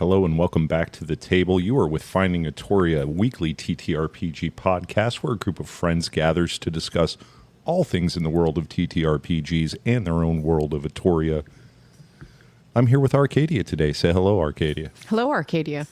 Hello and welcome back to the table. You are with Finding Atoria, a weekly TTRPG podcast where a group of friends gathers to discuss all things in the world of TTRPGs and their own world of Atoria. I'm here with Arcadia today. Say hello, Arcadia. Hello, Arcadia.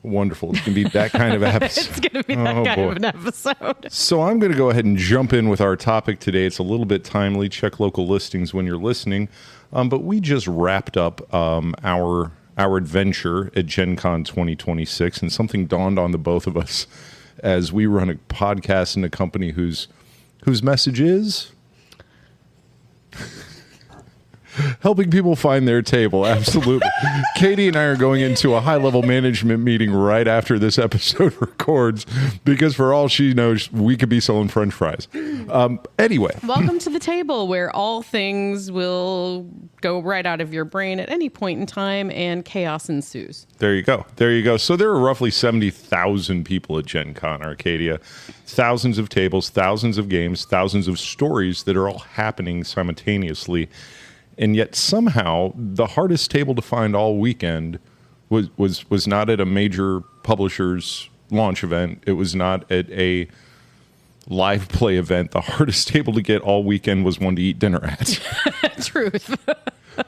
Wonderful. It's going to be that kind of episode. It's going to be that kind of an episode. So I'm going to go ahead and jump in with our topic today. It's a little bit timely. Check local listings when you're listening. But we just wrapped up our adventure at GenCon 2026, and something dawned on the both of us as we run a podcast in a company whose message is helping people find their table. Absolutely. Katie and I are going into a high-level management meeting right after this episode records because for all she knows, we could be selling French fries. Anyway. Welcome to the table where all things will go right out of your brain at any point in time and chaos ensues. There you go. There you go. So there are roughly 70,000 people at GenCon Arcadia. Thousands of tables, thousands of games, thousands of stories that are all happening simultaneously. And yet somehow the hardest table to find all weekend was not at a major publisher's launch event. It was not at a live play event. The hardest table to get all weekend was one to eat dinner at. Truth.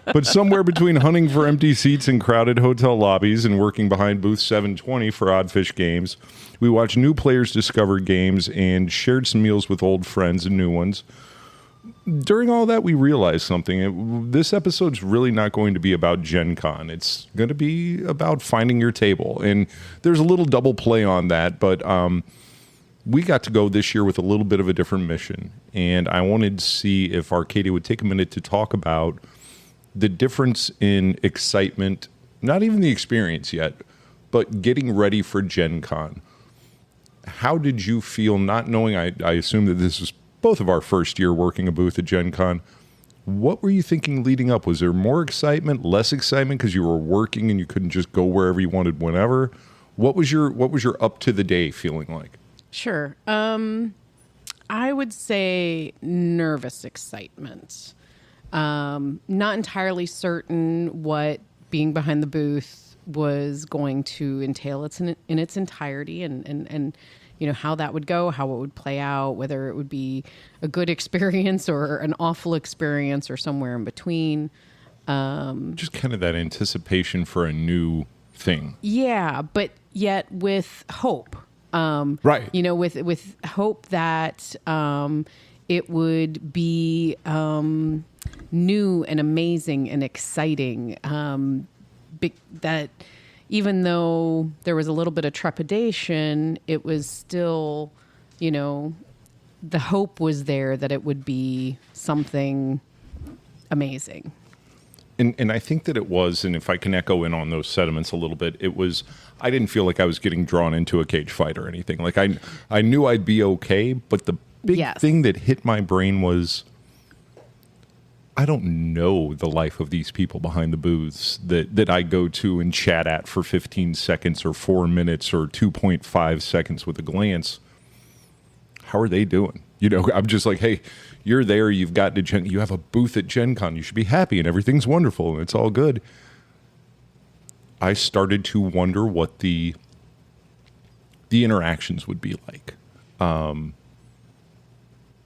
But somewhere between hunting for empty seats in crowded hotel lobbies and working behind booth 720 for Oddfish Games, we watched new players discover games and shared some meals with old friends and new ones. During all that, we realized something. This episode's really not going to be about Gen Con. It's going to be about finding your table. And there's a little double play on that, but we got to go this year with a little bit of a different mission. And I wanted to see if Arcadia would take a minute to talk about the difference in excitement, not even the experience yet, but getting ready for Gen Con. How did you feel, not knowing, I assume that this was both of our first year working a booth at Gen Con. What were you thinking leading up? Was there more excitement, less excitement because you were working and you couldn't just go wherever you wanted whenever? What was your up to the day feeling like? Sure. I would say nervous excitement. Not entirely certain what being behind the booth was going to entail in its entirety and you know, how that would go, how it would play out, whether it would be a good experience or an awful experience or somewhere in between. Just kind of that anticipation for a new thing. Yeah, but yet with hope. Right. You know, with hope that it would be new and amazing and exciting. That even though there was a little bit of trepidation, it was still, you know, the hope was there that it would be something amazing. And I think that it was, and if I can echo in on those sentiments a little bit, it was, I didn't feel like I was getting drawn into a cage fight or anything. Like I knew I'd be okay, but the big thing that hit my brain was, I don't know the life of these people behind the booths that I go to and chat at for 15 seconds or 4 minutes or 2.5 seconds with a glance. How are they doing? You know, I'm just like, hey, you're there. You have a booth at Gen Con. You should be happy and everything's wonderful and it's all good. I started to wonder what the interactions would be like.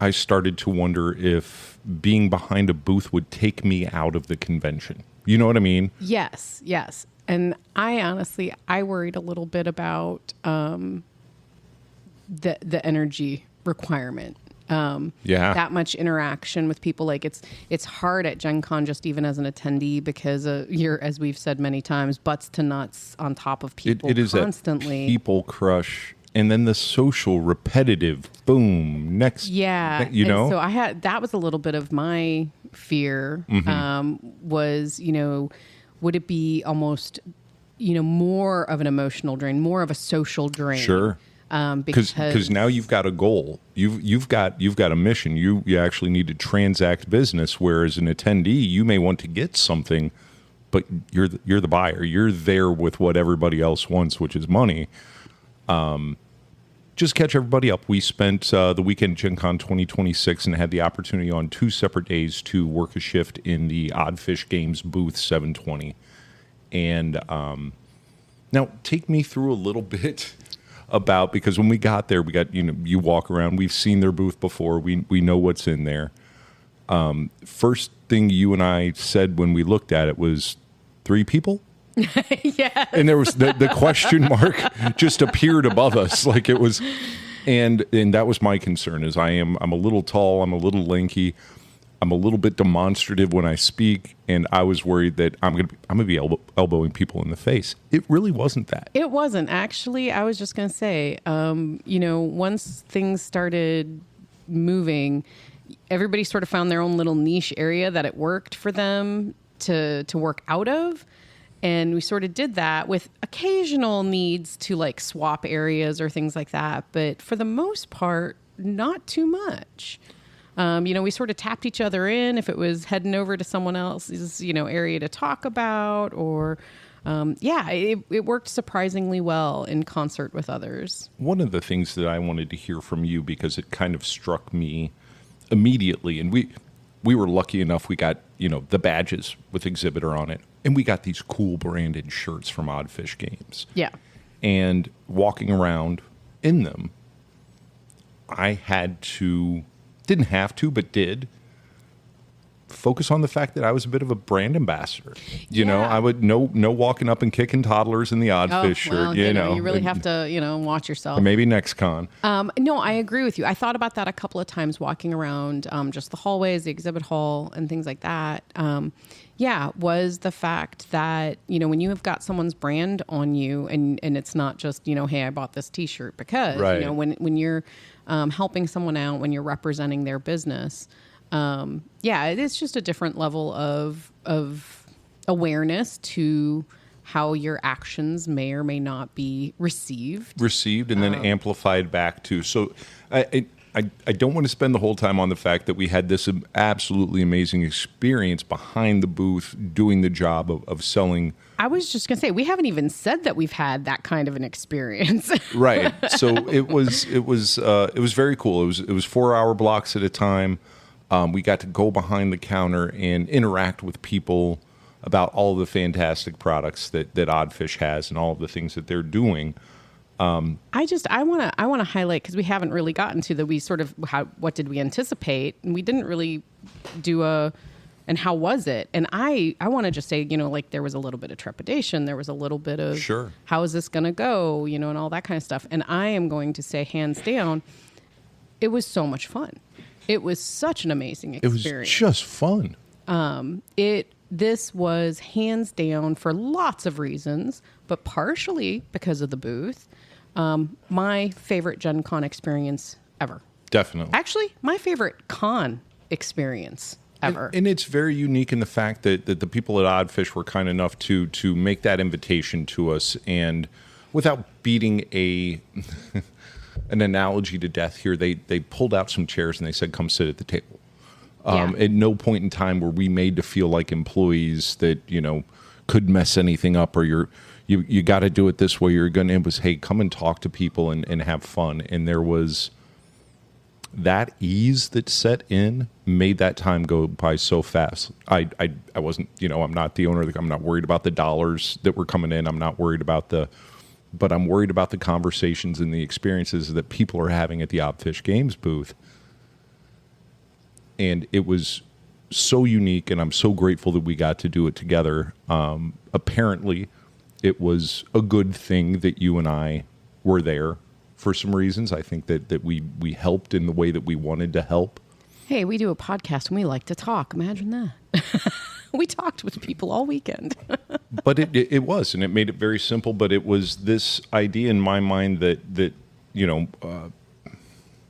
I started to wonder if being behind a booth would take me out of the convention. You know what I mean? Yes. And I worried a little bit about the energy requirement. That much interaction with people. Like it's hard at Gen Con just even as an attendee because you're, as we've said many times, butts to nuts on top of people it is constantly. That people crush. And then the social, repetitive, boom, next. Yeah. You know? So that was a little bit of my fear, was, you know, would it be almost, you know, more of an emotional drain, more of a social drain? Sure. Because now you've got a goal. You've got a mission. You actually need to transact business, whereas an attendee, you may want to get something, but you're the buyer. You're there with what everybody else wants, which is money. Just catch everybody up. We spent the weekend at GenCon 2026 and had the opportunity on 2 separate days to work a shift in the Oddfish Games booth 720. And Now, take me through a little bit about, because when we got there, we got, you walk around, we've seen their booth before, we know what's in there. First thing you and I said when we looked at it was 3 people? Yeah. And there was the question mark just appeared above us, like it was, and that was my concern. Is I'm a little tall, I'm a little lanky, I'm a little bit demonstrative when I speak, and I was worried that I'm gonna be elbowing people in the face. It really wasn't that. It wasn't actually. I was just gonna say, once things started moving, everybody sort of found their own little niche area that it worked for them to work out of. And we sort of did that with occasional needs to like swap areas or things like that. But for the most part, not too much. We sort of tapped each other in if it was heading over to someone else's, area to talk about, or it worked surprisingly well in concert with others. One of the things that I wanted to hear from you, because it kind of struck me immediately, and we were lucky enough, we got, the badges with exhibitor on it, and we got these cool branded shirts from Oddfish Games. Yeah. And walking around in them, I didn't have to, but did focus on the fact that I was a bit of a brand ambassador. I would no walking up and kicking toddlers in the Oddfish shirt. You really have to, watch yourself. Or maybe next con. No, I agree with you. I thought about that a couple of times walking around just the hallways, the exhibit hall, and things like that. Was the fact that, when you have got someone's brand on you and it's not just, hey, I bought this T-shirt because, right. When you're helping someone out, when you're representing their business, it is just a different level of awareness to how your actions may or may not be received And then amplified back too. So I don't want to spend the whole time on the fact that we had this absolutely amazing experience behind the booth doing the job of selling. I was just going to say, we haven't even said that we've had that kind of an experience. Right. So it was very cool. It was 4-hour blocks at a time. We got to go behind the counter and interact with people about all of the fantastic products that Oddfish has and all of the things that they're doing. I want to highlight, because we haven't really gotten to what did we anticipate, and we didn't really do and how was it? And I want to just say, there was a little bit of trepidation, there was a little bit of sure, how is this going to go, and all that kind of stuff. And I am going to say, hands down, it was so much fun. It was such an amazing experience. It was just fun. This was hands down, for lots of reasons, but partially because of the booth, my favorite GenCon experience ever. Definitely. Actually, my favorite con experience ever. And it's very unique in the fact that the people at Oddfish were kind enough to make that invitation to us, and without beating an analogy to death here, they pulled out some chairs and they said, come sit at the table. At no point in time were we made to feel like employees that, could mess anything up, or you got to do it this way. It was, hey, come and talk to people and have fun. And there was that ease that set in, made that time go by so fast. I wasn't, I'm not the owner. I'm not worried about the dollars that were coming in. I'm not worried about but I'm worried about the conversations and the experiences that people are having at the Oddfish Games booth. And it was so unique, and I'm so grateful that we got to do it together. Apparently, it was a good thing that you and I were there for some reasons. I think that we helped in the way that we wanted to help. Hey, we do a podcast and we like to talk. Imagine that. We talked with people all weekend. But it was, and it made it very simple. But it was this idea in my mind that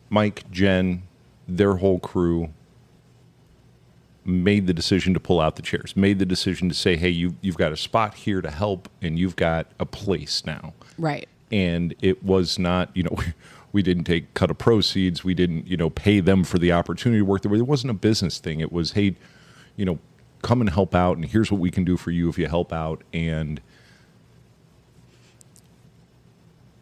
Mike, Jen, their whole crew made the decision to pull out the chairs, made the decision to say, hey, you've got a spot here to help, and you've got a place now. Right. And it was not, we didn't take cut of proceeds. We didn't, pay them for the opportunity to work there. It wasn't a business thing. It was, hey, come and help out, and here's what we can do for you if you help out. And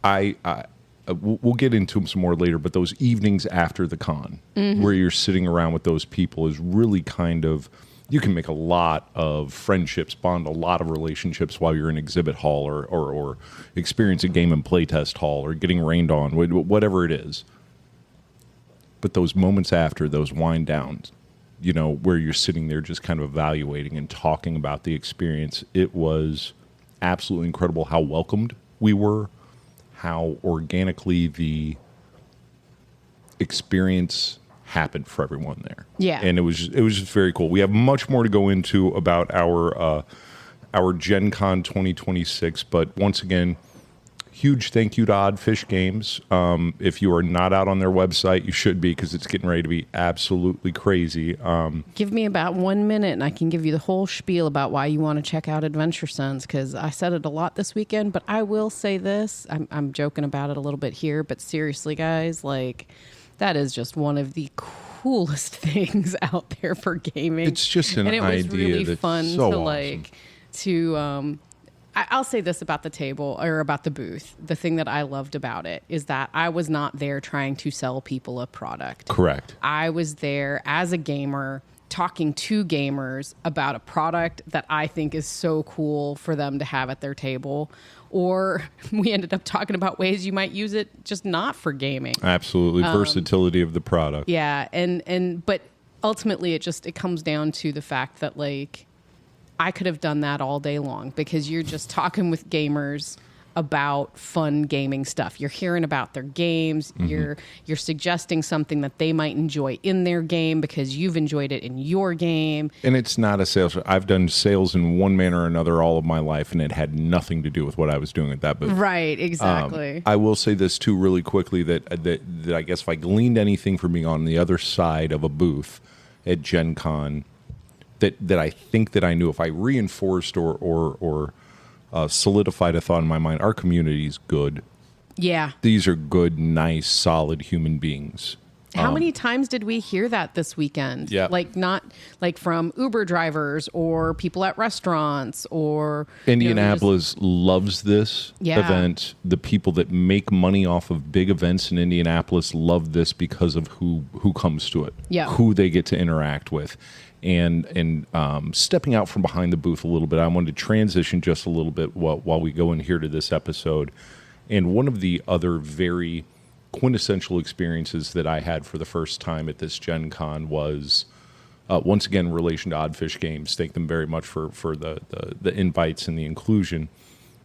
we'll get into them some more later, but those evenings after the con, where you're sitting around with those people, is really kind of you can make a lot of friendships, bond a lot of relationships while you're in exhibit hall or experience a game and playtest hall or getting rained on, whatever it is. But those moments after, those wind downs, where you're sitting there just kind of evaluating and talking about the experience, it was absolutely incredible how welcomed we were, how organically the experience happened for everyone there. Yeah. And it was just very cool. We have much more to go into about our GenCon 2026, but once again, huge thank you to Oddfish Games. If you are not out on their website, you should be, because it's getting ready to be absolutely crazy. Give me about 1 minute and I can give you the whole spiel about why you want to check out Adventure Sons, because I said it a lot this weekend, but I will say this. I'm joking about it a little bit here, but seriously, guys, like, that is just one of the coolest things out there for gaming. It's just an idea and it was really that's fun so to awesome. I'll say this about the table or about the booth. The thing that I loved about it is that I was not there trying to sell people a product. Correct. I was there as a gamer talking to gamers about a product that I think is so cool for them to have at their table. Or we ended up talking about ways you might use it just not for gaming. Absolutely. Versatility of the product. Yeah. But ultimately it comes down to the fact that, like, I could have done that all day long, because you're just talking with gamers about fun gaming stuff. You're hearing about their games. Mm-hmm. You're suggesting something that they might enjoy in their game because you've enjoyed it in your game. And it's not a sales. I've done sales in one manner or another all of my life, and it had nothing to do with what I was doing at that booth. Right, exactly. I will say this too, really quickly, that I guess if I gleaned anything from being on the other side of a booth at GenCon, that I think that I knew, if I reinforced or solidified a thought in my mind, our community is good. Yeah. These are good, nice, solid human beings. How many times did we hear that this weekend? Yeah. Like, not like from Uber drivers or people at restaurants or... Indianapolis loves this event. The people that make money off of big events in Indianapolis love this because of who comes to it, who they get to interact with. And stepping out from behind the booth a little bit, I wanted to transition just a little bit while we go in here to this episode. And one of the other very quintessential experiences that I had for the first time at this GenCon was, once again, in relation to Oddfish Games. Thank them very much for the invites and the inclusion.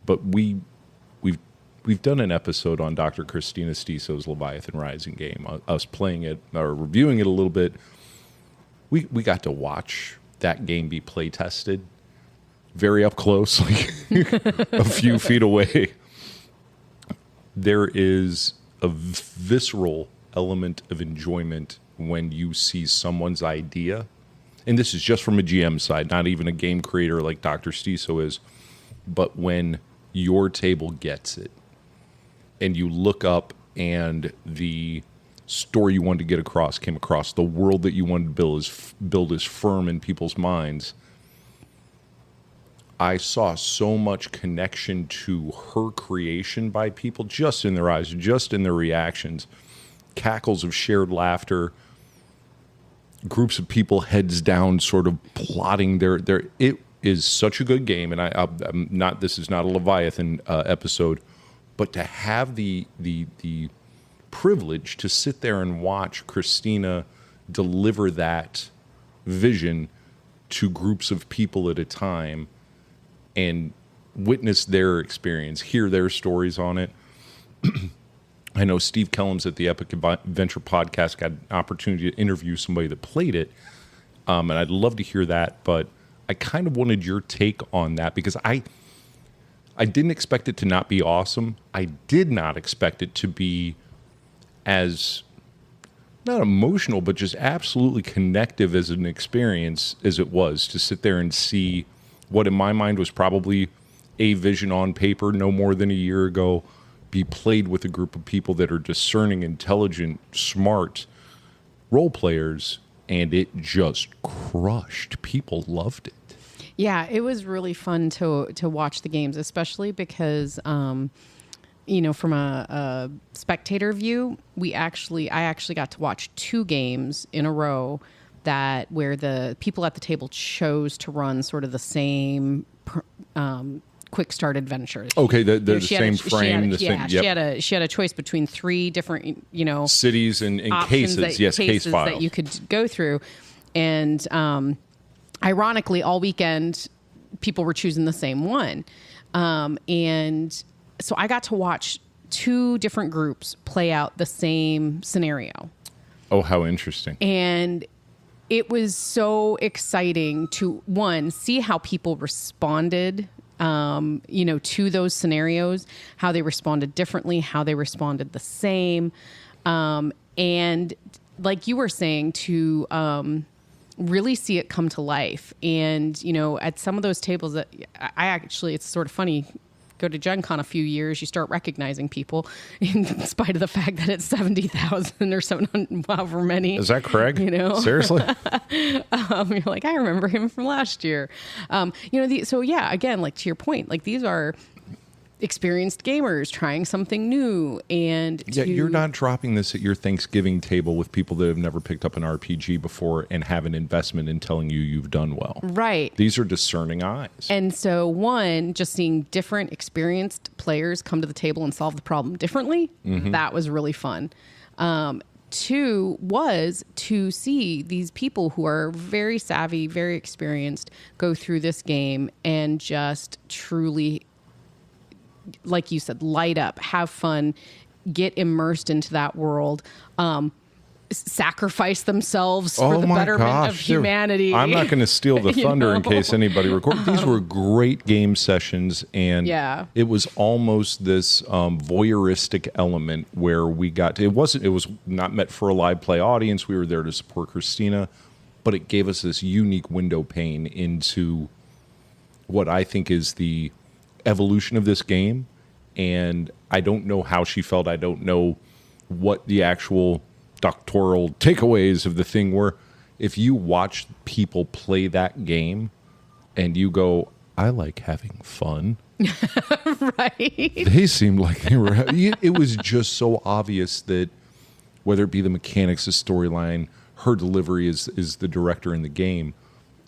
But we've done an episode on Dr. Christina Stiso's Leviathan Rising game, us playing it or reviewing it a little bit. We got to watch that game be play tested very up close, like a few feet away. There is a visceral element of enjoyment when you see someone's idea, and this is just from a GM side, not even a game creator like Dr. Stiso is, but when your table gets it and you look up and the story you wanted to get across came across, the world that you wanted to build is firm in people's minds. I saw so much connection to her creation by people, just in their eyes, just in their reactions, cackles of shared laughter, groups of people heads down, sort of plotting their. It is such a good game, and I'm not. This is not a Leviathan episode, but to have the privilege to sit there and watch Christina deliver that vision to groups of people at a time and witness their experience, hear their stories on it. I know Steve Kellums at the Epic Adventure podcast got an opportunity to interview somebody that played it, and I'd love to hear that, but I kind of wanted your take on that, because I didn't expect it to not be awesome. I did not expect it to be as, not emotional, but just absolutely connective as an experience as it was, to sit there and see what in my mind was probably a vision on paper no more than a year ago be played with a group of people that are discerning, intelligent, smart role players, and it just crushed. People loved it. Yeah, it was really fun to watch the games, especially because from a spectator view, I actually got to watch 2 games in a row that where the people at the table chose to run sort of the same quick start adventures. Okay, the same frame. She had a choice between 3 different, cities and cases. Case files that you could go through. And ironically, all weekend, people were choosing the same one. And so I got to watch 2 different groups play out the same scenario. Oh, how interesting. And it was so exciting to, one, see how people responded to those scenarios, how they responded differently, how they responded the same. And like you were saying, to really see it come to life. And, at some of those tables that it's sort of funny, go to GenCon a few years, you start recognizing people in spite of the fact that it's 70,000 or 700, however many. Is that Craig? Seriously? You're like, I remember him from last year. Again, like to your point, like these are experienced gamers trying something new. And you're not dropping this at your Thanksgiving table with people that have never picked up an RPG before and have an investment in telling you you've done well. Right. These are discerning eyes. And so, one, just seeing different experienced players come to the table and solve the problem differently, that was really fun. 2 was to see these people who are very savvy, very experienced, go through this game and just truly, like you said, light up, have fun, get immersed into that world, sacrifice themselves for the betterment of humanity. I'm not going to steal the thunder in case anybody records. These were great game sessions, and it was almost this voyeuristic element where we got to, it was not meant for a live play audience. We were there to support Christina, but it gave us this unique window pane into what I think is the evolution of this game. And I don't know how she felt. I don't know what the actual doctoral takeaways of the thing were. If you watch people play that game and you go, I like having fun. Right. They seemed like they were. It was just so obvious that whether it be the mechanics, the storyline, her delivery as the director in the game,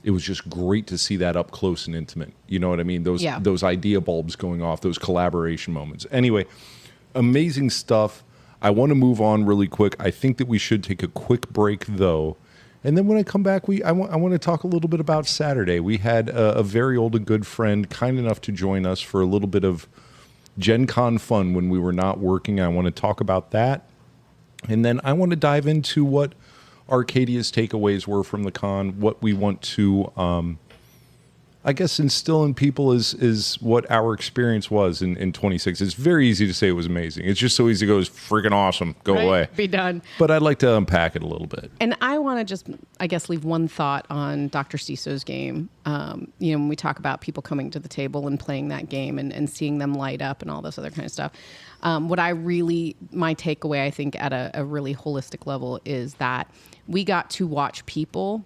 it was just great to see that up close and intimate. You know what I mean? Those idea bulbs going off, those collaboration moments. Anyway, amazing stuff. I want to move on really quick. I think that we should take a quick break, though. And then when I come back, I want to talk a little bit about Saturday. We had a very old and good friend kind enough to join us for a little bit of GenCon fun when we were not working. I want to talk about that. And then I want to dive into what Arcadia's takeaways were from the con, what we want to, I guess, instill in people is what our experience was in 26. It's very easy to say it was amazing. It's just so easy to go, it's freaking awesome, go away. Be done. But I'd like to unpack it a little bit. And I want to just, I guess, leave one thought on Dr. Stiso's game. When we talk about people coming to the table and playing that game and seeing them light up and all this other kind of stuff. My takeaway, I think, at a really holistic level is that we got to watch people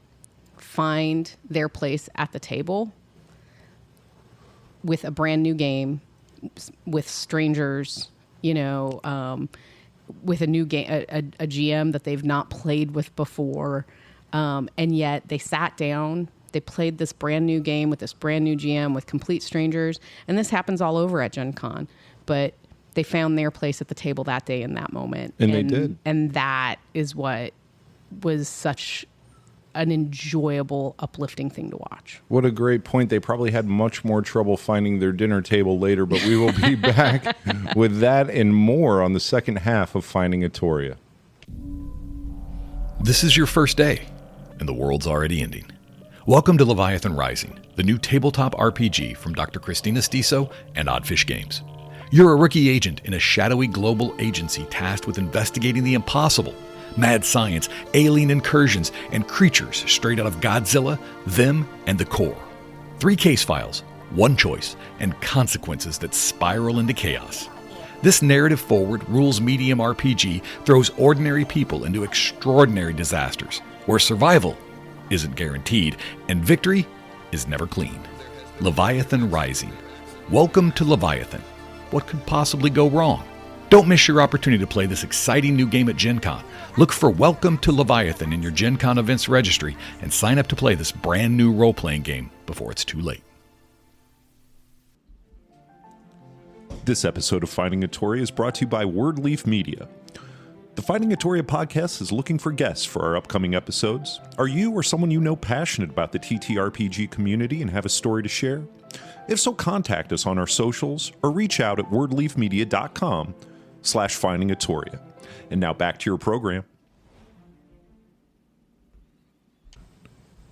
find their place at the table with a brand new game, with strangers, with a new game, a GM that they've not played with before. And yet they sat down, they played this brand new game with this brand new GM with complete strangers. And this happens all over at GenCon, but they found their place at the table that day in that moment. And they did. And that is what was such an enjoyable, uplifting thing to watch. What a great point. They probably had much more trouble finding their dinner table later, but we will be back with that and more on the second half of Finding Atoria. This is your first day, and the world's already ending. Welcome to Leviathan Rising, the new tabletop RPG from Dr. Christina Stiso and Oddfish Games. You're a rookie agent in a shadowy global agency tasked with investigating the impossible. Mad science, alien incursions, and creatures straight out of Godzilla, Them, and the Core. 3 case files, 1 choice, and consequences that spiral into chaos. This narrative-forward, rules-medium RPG throws ordinary people into extraordinary disasters, where survival isn't guaranteed, and victory is never clean. Leviathan Rising. Welcome to Leviathan. What could possibly go wrong? Don't miss your opportunity to play this exciting new game at GenCon. Look for Welcome to Leviathan in your GenCon events registry and sign up to play this brand new role-playing game before it's too late. This episode of Finding Atoria is brought to you by Wordleaf Media. The Finding Atoria podcast is looking for guests for our upcoming episodes. Are you or someone you know passionate about the TTRPG community and have a story to share? If so, contact us on our socials or reach out at wordleafmedia.com/findingatoria. And now back to your program.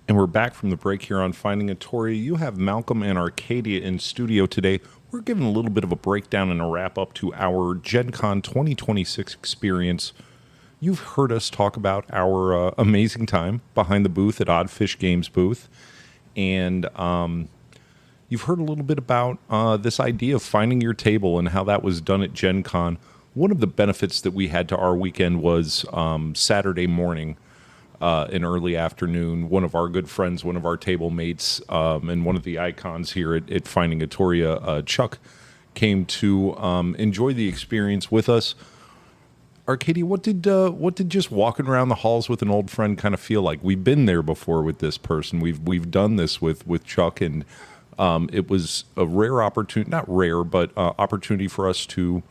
And we're back from the break here on Finding Atoria. You have Malcolm and Arcadia in studio today. We're giving a little bit of a breakdown and a wrap-up to our GenCon 2026 experience. You've heard us talk about our amazing time behind the booth at Oddfish Games booth. And you've heard a little bit about this idea of finding your table and how that was done at GenCon. One of the benefits that we had to our weekend was Saturday morning and early afternoon. One of our good friends, one of our table mates, and one of the icons here at Finding Atoria, Chuck, came to enjoy the experience with us. Arcadia, what did just walking around the halls with an old friend kind of feel like? We've been there before with this person. We've done this with Chuck, and it was a rare opportunity, not rare, but opportunity for us to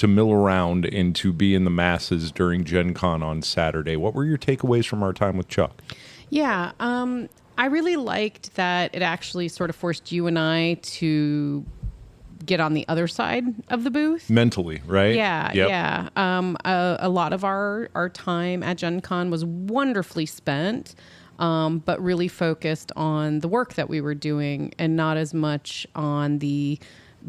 mill around and to be in the masses during GenCon on Saturday. What were your takeaways from our time with Chuck? Yeah, I really liked that it actually sort of forced you and I to get on the other side of the booth. Mentally, right? Yeah, Yep. yeah. A lot of our time at GenCon was wonderfully spent, but really focused on the work that we were doing and not as much on the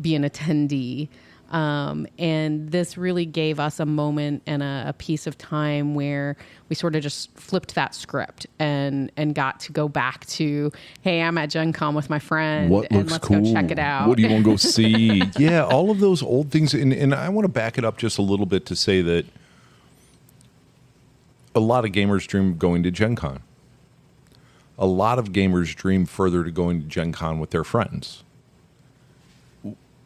be an attendee. And this really gave us a moment and a piece of time where we sort of just flipped that script and got to go back to, hey, I'm at GenCon with my friend. What and looks let's cool? go check it out. What do you want to go see? Yeah, all of those old things. And I want to back it up just a little bit to say that a lot of gamers dream of going to GenCon. A lot of gamers dream further to going to GenCon with their friends.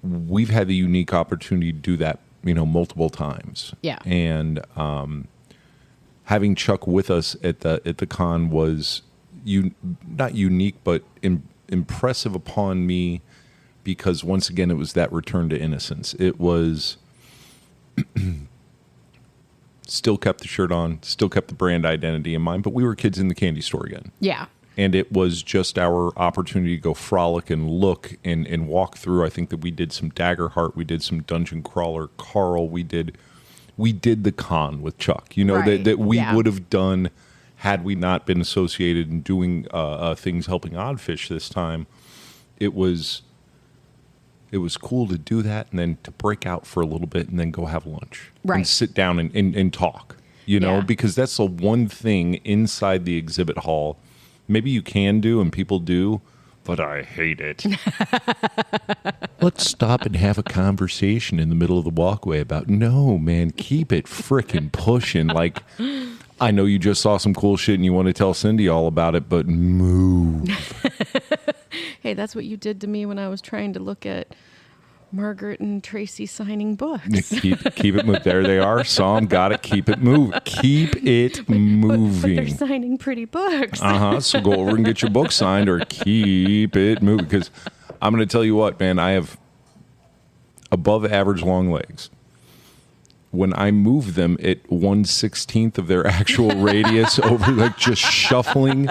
We've had the unique opportunity to do that, multiple times. Yeah. And having Chuck with us at the con was not unique, but impressive upon me because once again, it was that return to innocence. It was still kept the shirt on, still kept the brand identity in mind, but we were kids in the candy store again. Yeah. And it was just our opportunity to go frolic and look and walk through. I think that we did some Daggerheart, we did some Dungeon Crawler, Carl, we did the con with Chuck. Right. that we would have done had we not been associated and doing things helping Oddfish this time. It was cool to do that and then to break out for a little bit and then go have lunch. Right. And sit down and talk, Yeah. because that's the one thing inside the exhibit hall maybe you can do and people do, but I hate it. Let's stop and have a conversation in the middle of the walkway about, no, man, keep it frickin' pushing. Like, I know you just saw some cool shit and you want to tell Cindy all about it, but move. Hey, that's what you did to me when I was trying to look at Margaret and Tracy signing books. keep it moving. There they are. Saw them, got it. Keep it moving. Keep it moving. But they're signing pretty books. So go over and get your book signed or keep it moving. Because I'm going to tell you what, man, I have above average long legs. When I move them at 1/16 of their actual radius over, like just shuffling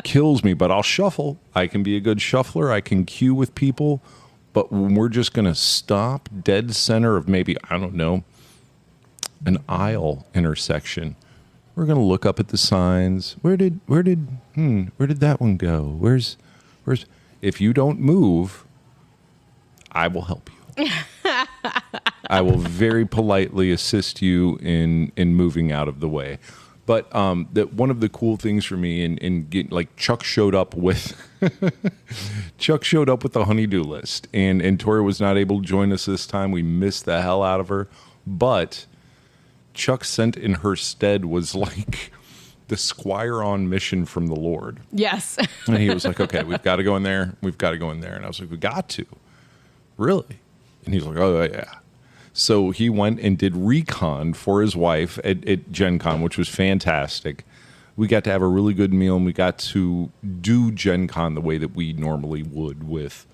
kills me. But I'll shuffle. I can be a good shuffler. I can queue with people. But when we're just going to stop dead center of maybe, I don't know, an aisle intersection, we're going to look up at the signs. Where did that one go? Where's? If you don't move, I will help you. I will very politely assist you in moving out of the way. But that one of the cool things for me in getting, like, Chuck showed up with the honey-do list, and Tori was not able to join us this time. We missed the hell out of her, but Chuck sent in her stead was like the squire on mission from the Lord. Yes. And he was like, okay, we've got to go in there. We've got to go in there. And I was like, we got to. Really? And he was like, oh, yeah. So he went and did recon for his wife at GenCon, which was fantastic. We got to have a really good meal, and we got to do GenCon the way that we normally would with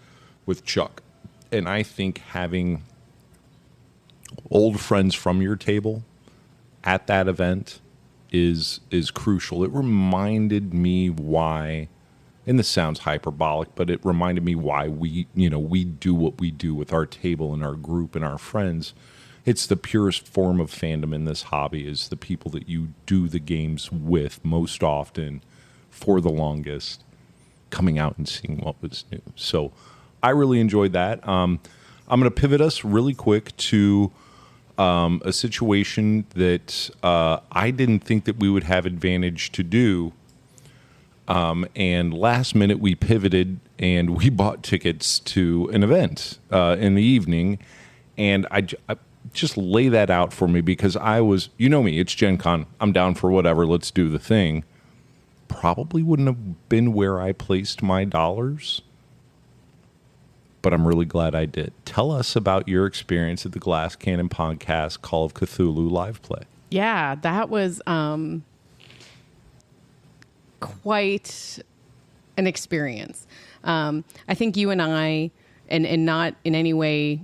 Chuck. And I think having old friends from your table at that event is crucial. It reminded me why, and this sounds hyperbolic, but it reminded me why we do what we do with our table and our group and our friends. It's the purest form of fandom in this hobby, is the people that you do the games with most often for the longest, coming out and seeing what was new. So I really enjoyed that. I'm going to pivot us really quick to a situation that I didn't think that we would have advantage to do. And last minute we pivoted and we bought tickets to an event in the evening. And I just lay that out for me, because I was, you know me, it's Gen Con. I'm down for whatever. Let's do the thing. Probably wouldn't have been where I placed my dollars, but I'm really glad I did. Tell us about your experience at the Glass Cannon Podcast Call of Cthulhu live play. Yeah, that was quite an experience. I think you and I, and not in any way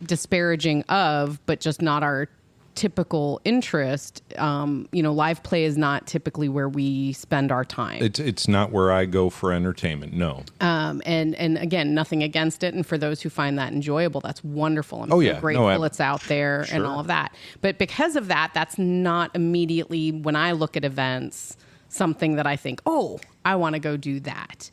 disparaging of, but just not our typical interest. Live play is not typically where we spend our time. It's not where I go for entertainment. No. And again, nothing against it. And for those who find that enjoyable, that's wonderful. I'm grateful it's out there and all of that. But because of that, that's not immediately, when I look at events, something that I think, oh, I want to go do that.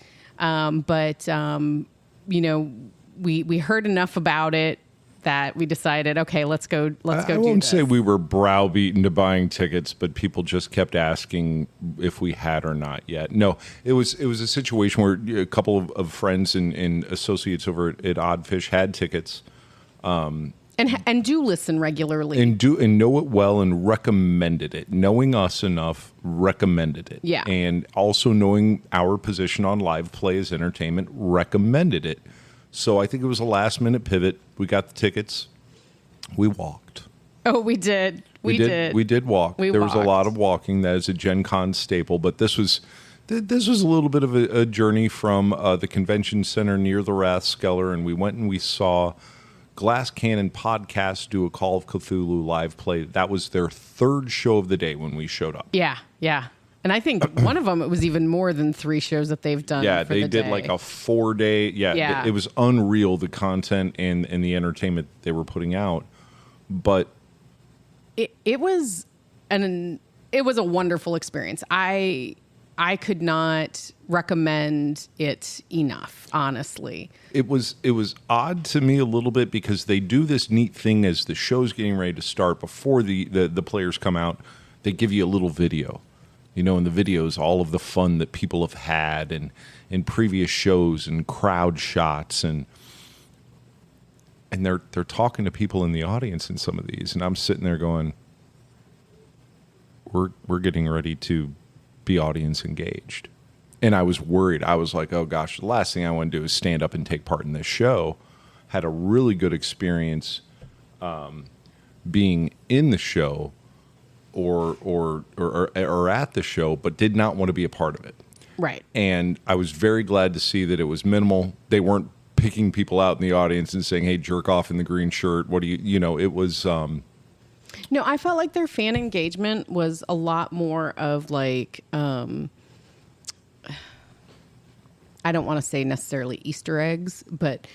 We heard enough about it that we decided, okay, let's go. I won't say we were browbeaten to buying tickets, but people just kept asking if we had or not yet. No, it was a situation where a couple of friends and associates over at Oddfish had tickets. And do listen regularly. And know it well and recommended it. Knowing us enough, recommended it. Yeah. And also knowing our position on live play as entertainment, recommended it. So I think it was a last-minute pivot. We got the tickets. We walked. Oh, we did. We did. We did walk. There was a lot of walking. That is a Gen Con staple. But this was a little bit of a journey from the convention center near the Rathskeller, and we went and we saw Glass Cannon Podcast do a Call of Cthulhu live play. That was their third show of the day when we showed up. Yeah. And I think one of them, it was even more than 3 shows that they've done. Yeah, they did day. like a 4-day. Yeah, it was unreal, the content and the entertainment they were putting out. But it was a wonderful experience. I could not recommend it enough, honestly. It was odd to me a little bit, because they do this neat thing as the show's getting ready to start. Before the players come out, they give you a little video. And the videos, all of the fun that people have had and in previous shows and crowd shots, and they're talking to people in the audience in some of these, and I'm sitting there going, we're getting ready to be audience engaged. And I was worried. I was like, oh gosh, the last thing I want to do is stand up and take part in this show. Had a really good experience being in the show or at the show, but did not want to be a part of it. Right. And I was very glad to see that it was minimal. They weren't picking people out in the audience and saying, hey, jerk off in the green shirt. What do you, it was... No, I felt like their fan engagement was a lot more of like, I don't want to say necessarily Easter eggs, but,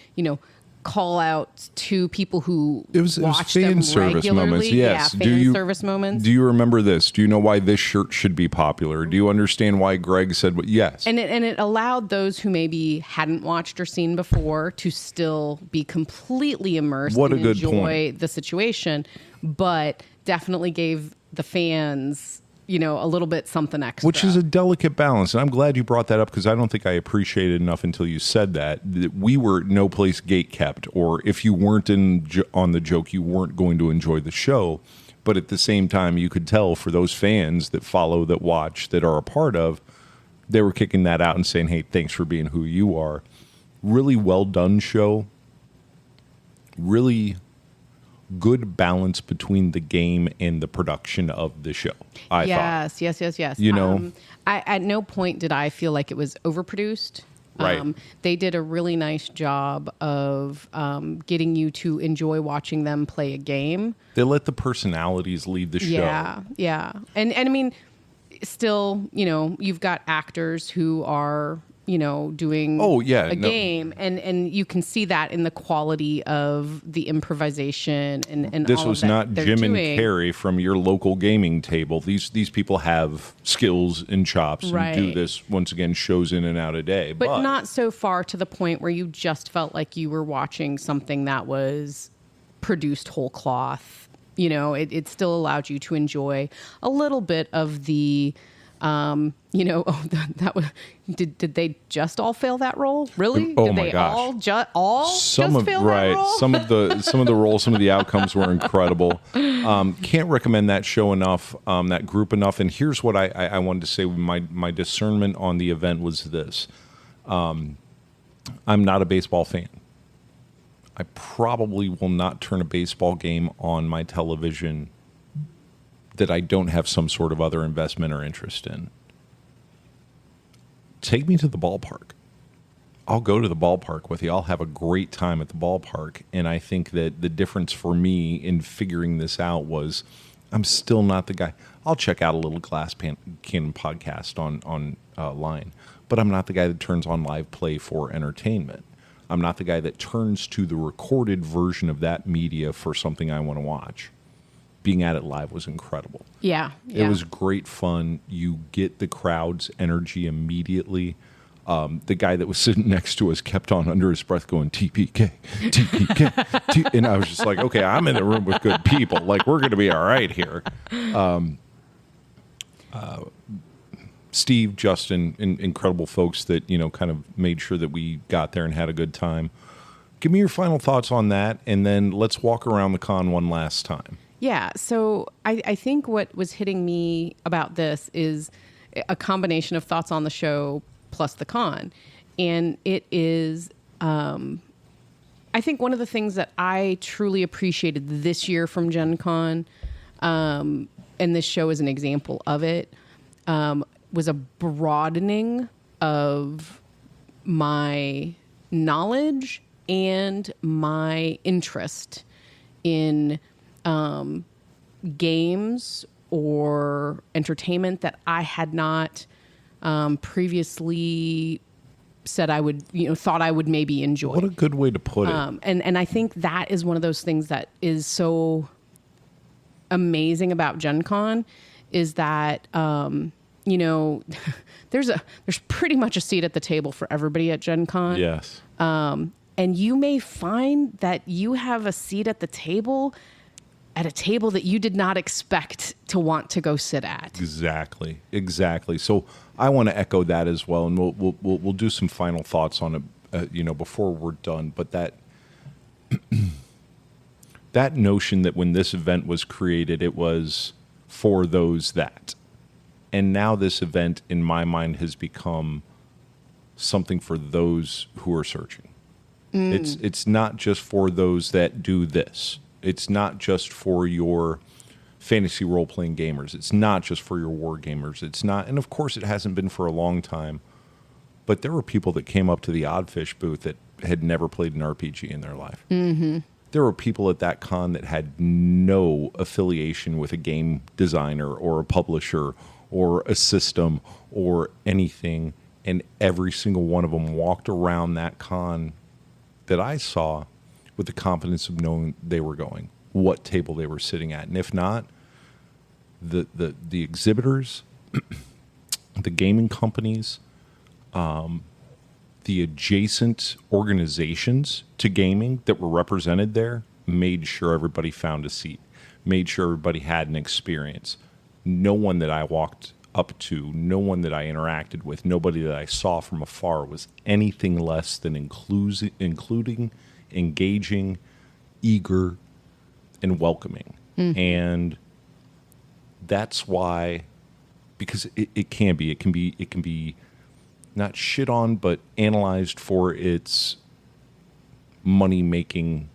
call out to people who watch fan them service regularly. Moments. Yes. Yeah, service moments. Do you remember this? Do you know why this shirt should be popular? Do you understand why Greg said what? Yes. And it allowed those who maybe hadn't watched or seen before to still be completely immersed and enjoy the situation, but definitely gave the fans a little bit something extra. Which is a delicate balance. And I'm glad you brought that up, because I don't think I appreciated enough until you said that we were no place gate kept, or if you weren't on the joke, you weren't going to enjoy the show. But at the same time, you could tell for those fans that follow, that watch, that are a part of, they were kicking that out and saying, hey, thanks for being who you are. Really well done show. Really good balance between the game and the production of the show. I thought. Yes. You know? At no point did I feel like it was overproduced. Right. They did a really nice job of getting you to enjoy watching them play a game. They let the personalities lead the show. Yeah. And I mean, still, you've got actors who are, doing game. And you can see that in the quality of the improvisation and this all was of that not they're Jim doing. and Carrie from your local gaming table. These people have skills and chops and do this, once again, shows in and out a day. But not so far to the point where you just felt like you were watching something that was produced whole cloth. It still allowed you to enjoy a little bit of the, that was, did they just all fail that role? Really? Oh did my they gosh. all just fail that role? Some of the roles, some of the outcomes were incredible. Can't recommend that show enough, that group enough. And here's what I wanted to say. My discernment on the event was this. I'm not a baseball fan. I probably will not turn a baseball game on my television that I don't have some sort of other investment or interest in. Take me to the ballpark. I'll go to the ballpark with you. I'll have a great time at the ballpark. And I think that the difference for me in figuring this out was I'm still not the guy. I'll check out a little Glass Cannon podcast on line, but I'm not the guy that turns on live play for entertainment. I'm not the guy that turns to the recorded version of that media for something I want to watch. Being at it live was incredible. Yeah. It was great fun. You get the crowd's energy immediately. The guy that was sitting next to us kept on under his breath going, TPK, TPK. And I was just like, okay, I'm in the room with good people. Like, we're going to be all right here. Steve, Justin, incredible folks that, kind of made sure that we got there and had a good time. Give me your final thoughts on that, and then let's walk around the con one last time. Yeah, so I think what was hitting me about this is a combination of thoughts on the show plus the con. And it is, I think one of the things that I truly appreciated this year from GenCon, and this show is an example of it, was a broadening of my knowledge and my interest in games or entertainment that I had not previously said I would, thought I would maybe enjoy. What a good way to put it. And I think that is one of those things that is so amazing about Gen Con is that, there's pretty much a seat at the table for everybody at Gen Con. Yes. And you may find that you have a seat at the table at a table that you did not expect to want to go sit at. Exactly. So I want to echo that as well, and we'll do some final thoughts on it, before we're done. But that that notion that when this event was created, it was for those that, and now this event, in my mind, has become something for those who are searching. It's not just for those that do this. It's not just for your fantasy role-playing gamers. It's not just for your war gamers. It's not, and of course it hasn't been for a long time, but there were people that came up to the Oddfish booth that had never played an RPG in their life. Mm-hmm. There were people at that con that had no affiliation with a game designer or a publisher or a system or anything, and every single one of them walked around that con that I saw with the confidence of knowing they were going, what table they were sitting at. And if not, the exhibitors, the gaming companies, the adjacent organizations to gaming that were represented there made sure everybody found a seat, made sure everybody had an experience. No one that I walked up to, no one that I interacted with, nobody that I saw from afar was anything less than including, engaging, eager, and welcoming. Mm-hmm. And that's why, because it can be not shit on, but analyzed for its money-making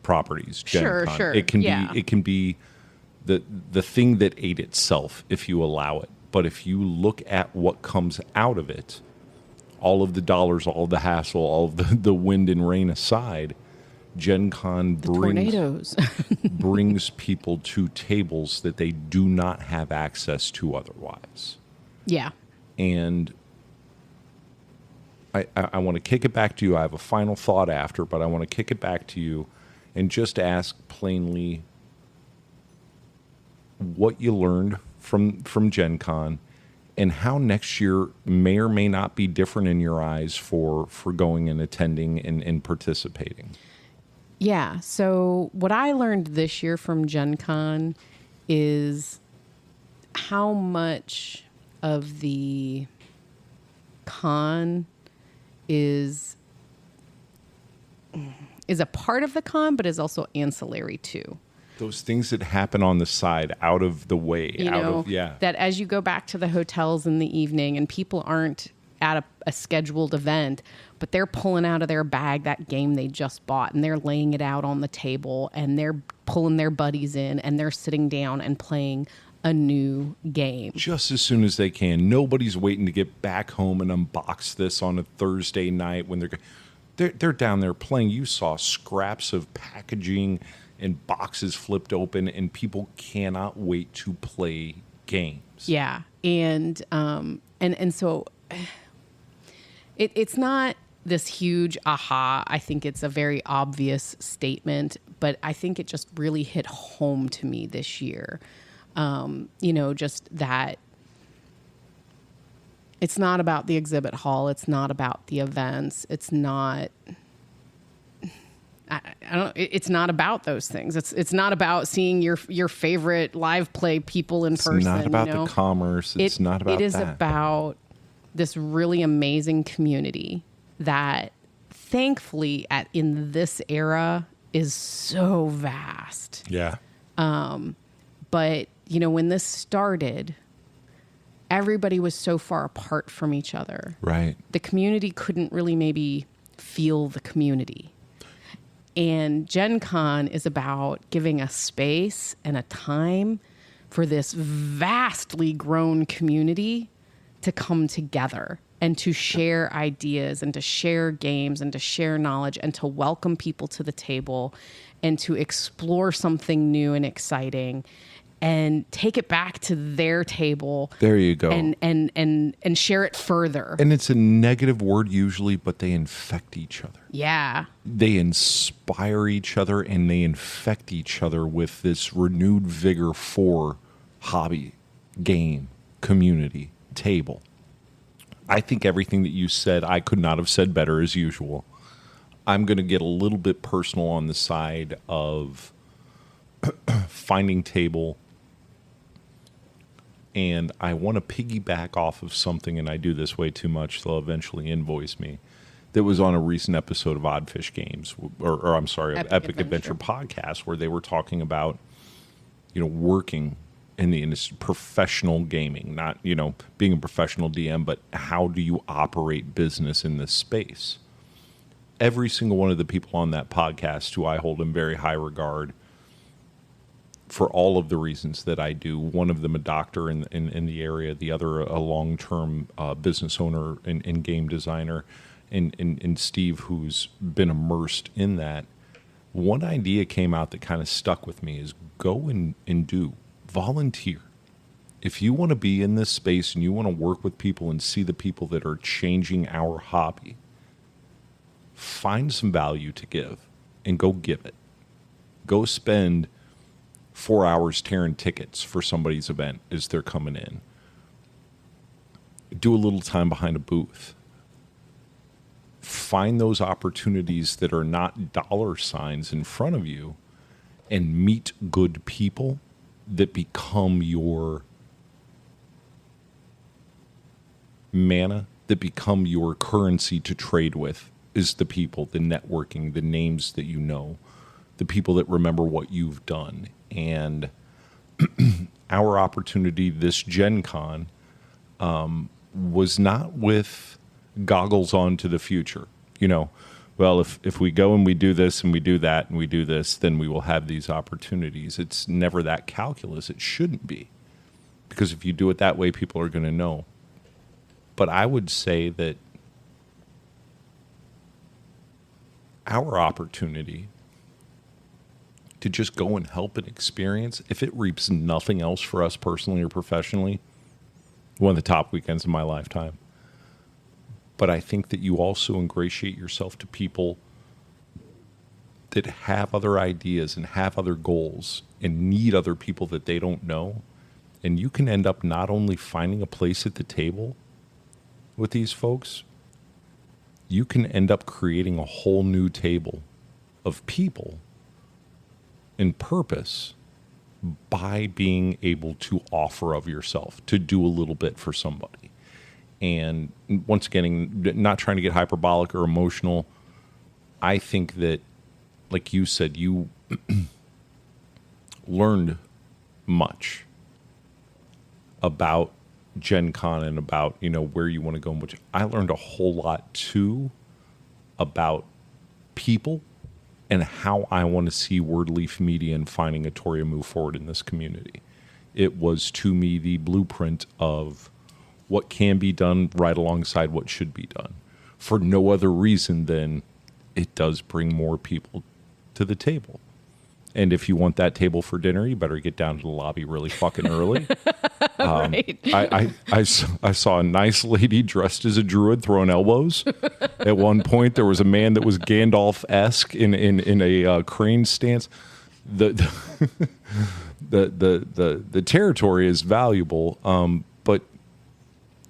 properties. Gen Con. Sure. It can Yeah. be. It can be the thing that ate itself if you allow it. But if you look at what comes out of it, all of the dollars, all of the hassle, all of the wind and rain aside, Gen Con Tornadoes. brings people to tables that they do not have access to otherwise. Yeah. And I want to kick it back to you. I have a final thought after, but I want to kick it back to you and just ask plainly what you learned from Gen Con and how next year may or may not be different in your eyes for going and attending and participating. Yeah. So what I learned this year from Gen Con is how much of the con is a part of the con, but is also ancillary too. Those things that happen on the side, out of the way, that as you go back to the hotels in the evening and people aren't at a scheduled event, but they're pulling out of their bag that game they just bought and they're laying it out on the table and they're pulling their buddies in and they're sitting down and playing a new game. Just as soon as they can. Nobody's waiting to get back home and unbox this on a Thursday night when they're down there playing. You saw scraps of packaging and boxes flipped open, and people cannot wait to play games. Yeah, and so it's not this huge aha. I think it's a very obvious statement, but I think it just really hit home to me this year. Just that it's not about the exhibit hall. It's not about the events. It's not. It's not about those things. It's not about seeing your favorite live play people in person. It's not about the commerce. It's not about that. It is about this really amazing community that, thankfully, in this era is so vast. Yeah. But when this started, everybody was so far apart from each other. Right. The community couldn't really maybe feel the community. And Gen Con is about giving a space and a time for this vastly grown community to come together and to share ideas and to share games and to share knowledge and to welcome people to the table and to explore something new and exciting and take it back to their table. There you go. And share it further. And it's a negative word usually, but they infect each other. Yeah. They inspire each other and they infect each other with this renewed vigor for hobby, game, community, table. I think everything that you said, I could not have said better as usual. I'm going to get a little bit personal on the side of finding table. And I want to piggyback off of something, and I do this way too much, they'll eventually invoice me, that was on a recent episode of Oddfish Games, or I'm sorry, Epic Adventure Podcast, where they were talking about, working in the industry, professional gaming, not, being a professional DM, but how do you operate business in this space? Every single one of the people on that podcast, who I hold in very high regard, for all of the reasons that I do, one of them a doctor in the area, the other a long-term business owner and game designer, and Steve, who's been immersed in that. One idea came out that kind of stuck with me is go and do. Volunteer. If you want to be in this space and you want to work with people and see the people that are changing our hobby, find some value to give and go give it. Go spend 4 hours tearing tickets for somebody's event as they're coming in. Do a little time behind a booth. Find those opportunities that are not dollar signs in front of you and meet good people that become your mana, that become your currency to trade with, is the people, the networking, the names that you know, the people that remember what you've done. And our opportunity this Gen Con was not with goggles on to the future. well, if we go and we do this and we do that and we do this, then we will have these opportunities. It's never that calculus. It shouldn't be. Because if you do it that way, people are going to know. But I would say that our opportunity to just go and help and experience, if it reaps nothing else for us personally or professionally, one of the top weekends of my lifetime. But I think that you also ingratiate yourself to people that have other ideas and have other goals and need other people that they don't know. And you can end up not only finding a place at the table with these folks, you can end up creating a whole new table of people and purpose by being able to offer of yourself, to do a little bit for somebody. And once again, not trying to get hyperbolic or emotional, I think that, like you said, you learned much about GenCon and about, where you want to go. And which I learned a whole lot, too, about people and how I want to see Word Leaf Media and Finding Atoria move forward in this community. It was, to me, the blueprint of what can be done right alongside what should be done, for no other reason than it does bring more people to the table. And if you want that table for dinner, you better get down to the lobby really fucking early. Right. I saw a nice lady dressed as a druid throwing elbows. At one point, there was a man that was Gandalf-esque in a crane stance. The territory is valuable, but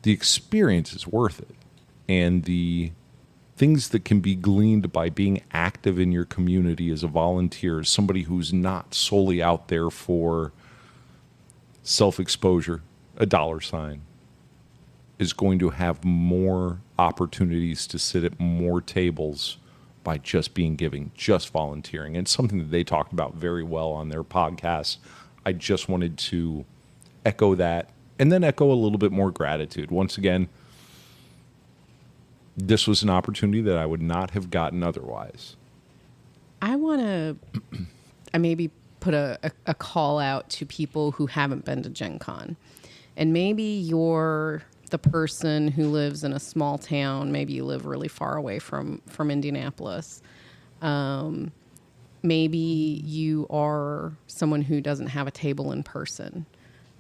the experience is worth it. And the things that can be gleaned by being active in your community as a volunteer, as somebody who's not solely out there for self-exposure, a dollar sign, is going to have more opportunities to sit at more tables by just being giving, just volunteering. And it's something that they talked about very well on their podcast. I just wanted to echo that, and then echo a little bit more gratitude. Once again, this was an opportunity that I would not have gotten otherwise. I want to maybe put a call out to people who haven't been to GenCon. And maybe you're the person who lives in a small town. Maybe you live really far away from Indianapolis. Maybe you are someone who doesn't have a table in person,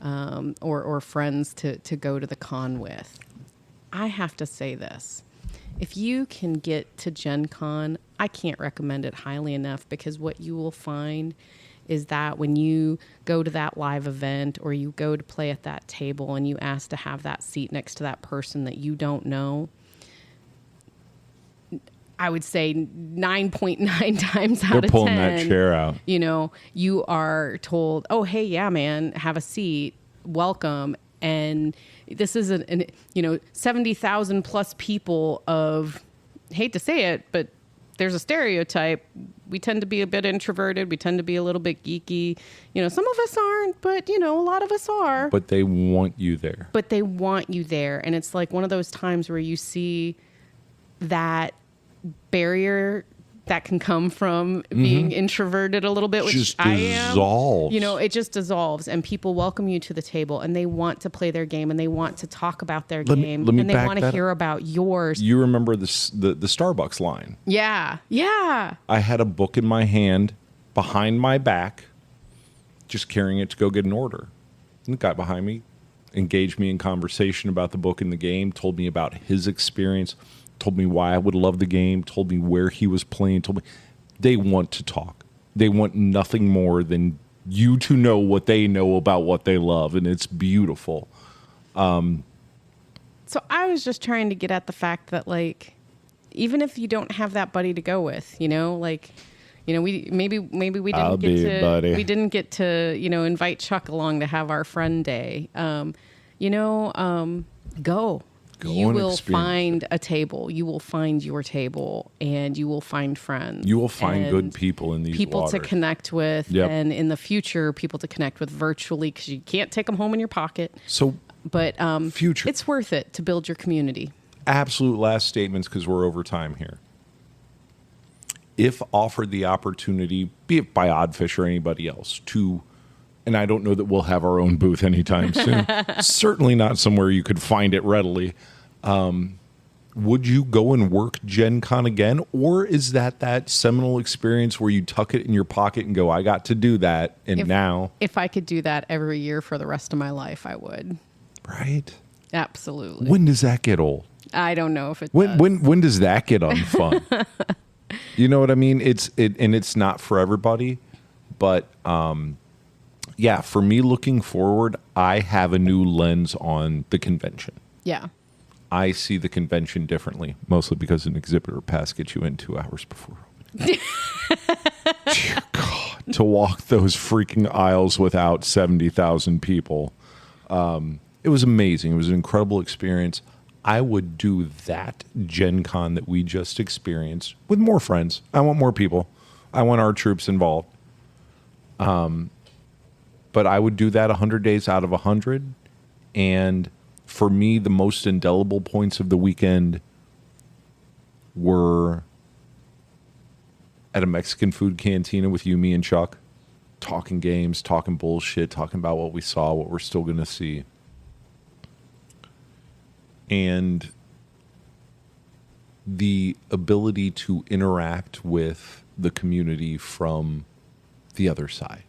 or friends to go to the con with. I have to say this. If you can get to GenCon, I can't recommend it highly enough, because what you will find is that when you go to that live event or you go to play at that table and you ask to have that seat next to that person that you don't know, I would say 9.9 times out of 10, they're pulling that chair out. You are told, oh, hey, yeah, man, have a seat, welcome. And this is 70,000 plus people of, hate to say it, but there's a stereotype. We tend to be a bit introverted. We tend to be a little bit geeky. Some of us aren't, but, a lot of us are. But they want you there. And it's like one of those times where you see that barrier that can come from being introverted a little bit, which just I am. Dissolves. It just dissolves, and people welcome you to the table, and they want to play their game, and they want to talk about their game, and they want to hear about yours. You remember the Starbucks line? Yeah. I had a book in my hand, behind my back, just carrying it to go get an order. And the guy behind me engaged me in conversation about the book and the game, told me about his experience, told me why I would love the game, told me where he was playing, told me they want to talk. They want nothing more than you to know what they know about what they love, and it's beautiful. So I was just trying to get at the fact that, like, even if you don't have that buddy to go with, we didn't get to invite Chuck along to have our friend day. Go. You will find a table. You will find your table, and you will find friends. You will find good people in these waters. To connect with, yep. And in the future, people to connect with virtually, because you can't take them home in your pocket. But future, it's worth it to build your community. Absolute last statements, because we're over time here. if offered the opportunity, be it by Oddfish or anybody else, and I don't know that we'll have our own booth anytime soon. Certainly not somewhere you could find it readily. Would you go and work GenCon again? Or is that seminal experience where you tuck it in your pocket and go, I got to do that, and now... If I could do that every year for the rest of my life, I would. Right? Absolutely. When does that get old? I don't know if it when, does. When does that get unfun? You know what I mean? It's not for everybody, but... yeah, for me looking forward, I have a new lens on the convention. Yeah. I see the convention differently, mostly because an exhibitor pass gets you in 2 hours before opening. Dear God, to walk those freaking aisles without 70,000 people. It was amazing. It was an incredible experience. I would do that Gen Con that we just experienced with more friends. I want more people. I want our troops involved. But I would do that 100 days out of 100. And for me, the most indelible points of the weekend were at a Mexican food cantina with you, me, and Chuck, talking games, talking bullshit, talking about what we saw, what we're still going to see. And the ability to interact with the community from the other side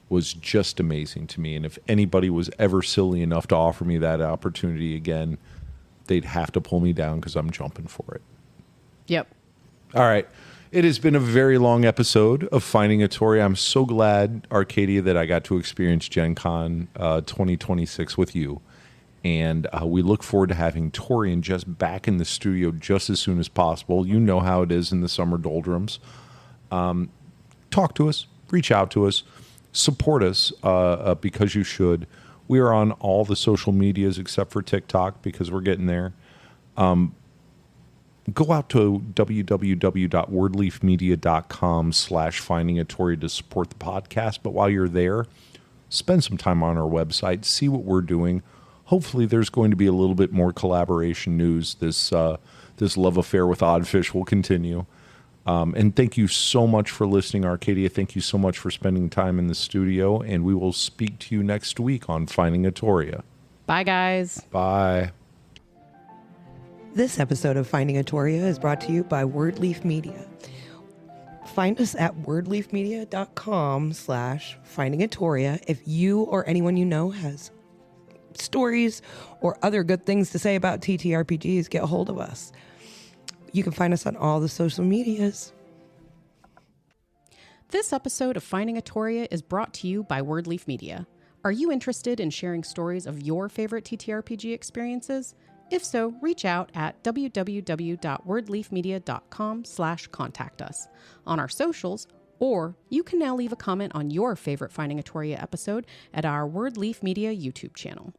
was just amazing to me. And if anybody was ever silly enough to offer me that opportunity again, they'd have to pull me down because I'm jumping for it. Yep. All right. It has been a very long episode of Finding a Tori. I'm so glad, Arcadia, that I got to experience Gen Con 2026 with you. And we look forward to having Tori and Jess back in the studio just as soon as possible. You know how it is in the summer doldrums. Talk to us. Reach out to us. Support us because you should. We are on all the social medias except for TikTok because we're getting there. Go out to www.wordleafmedia.com/findingatori to support the podcast. But while you're there, spend some time on our website. See what we're doing. Hopefully there's going to be a little bit more collaboration news. This love affair with Oddfish will continue. And thank you so much for listening, Arcadia. Thank you so much for spending time in the studio. And we will speak to you next week on Finding a Toria. Bye, guys. Bye. This episode of Finding a Toria is brought to you by Wordleaf Media. Find us at wordleafmedia.com/findingatoria if you or anyone you know has stories or other good things to say about TTRPGs. Get a hold of us. You can find us on all the social medias. This episode of Finding a Toria is brought to you by Wordleaf Media. Are you interested in sharing stories of your favorite TTRPG experiences? If so, reach out at www.wordleafmedia.com/contact us on our socials, or you can now leave a comment on your favorite Finding a Toria episode at our Wordleaf Media YouTube channel.